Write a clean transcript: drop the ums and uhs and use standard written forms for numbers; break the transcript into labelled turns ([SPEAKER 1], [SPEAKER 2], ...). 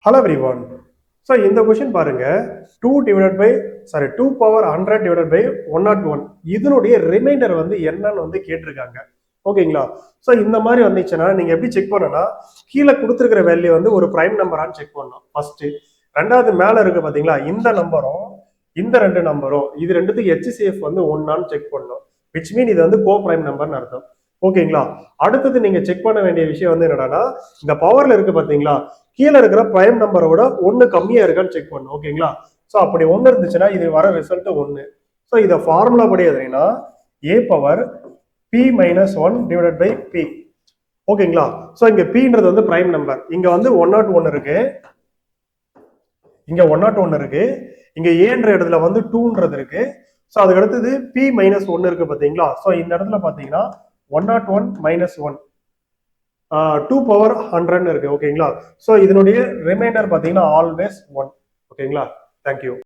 [SPEAKER 1] Hello everyone. So இந்த question பாருங்க 2 power 100 divided by 101 இதனுடைய ரிமைண்டர் வந்து என்னன்னு வந்து கேட்டிருக்காங்க. ஓகேங்களா? ஸோ இந்த மாதிரி வந்துச்சுன்னா நீங்க எப்படி செக் பண்ணனா கீழே கொடுத்துருக்கிற வேல்யூ வந்து ஒரு பிரைம் நம்பரான்னு செக் பண்ணணும் ஃபர்ஸ்ட். ரெண்டாவது மேல இருக்கு பாத்தீங்களா இந்த நம்பரும் இந்த ரெண்டு நம்பரும் இது ரெண்டுத்துக்கு HCF வந்து ஒன்னான்னு செக் பண்ணணும். விச் மீன் இது வந்து கோ பிரைம் நம்பர்னு அர்த்தம். ஓகேங்களா? அடுத்தது நீங்க செக் பண்ண வேண்டிய விஷயம் வந்து என்னன்னா இந்த பவர்ல இருக்கு பாத்தீங்களா கீழே இருக்கிற பிரைம் நம்பரை விட ஒன்னு கம்மியா இருக்கான்னு செக் பண்ணும். ஓகேங்களா? ஸோ அப்படி ஒன்னு இருந்துச்சுன்னா இது வர ரிசல்ட் ஒன்னு. ஸோ இதை ஃபார்முலா படி எதுனா a power p minus 1 divided by p. ஓகேங்களா? ஸோ இங்க pன்றது வந்து பிரைம் நம்பர். இங்க வந்து 101 இருக்கு, இங்க 101 இருக்கு, இங்க ஏன்ற இடத்துல வந்து 2ன்றது இருக்கு. ஸோ அதுக்கு அடுத்தது p மைனஸ் 1 இருக்கு பாத்தீங்களா? ஸோ இந்த இடத்துல பாத்தீங்கன்னா 101 மைனஸ் 1 2 பவர் 100 இருக்கு. ஓகேங்களா? ஸோ இதனுடைய ரிமைண்டர் பாத்தீங்கன்னா ஆல்வேஸ் 1. ஓகேங்களா? தேங்க்யூ.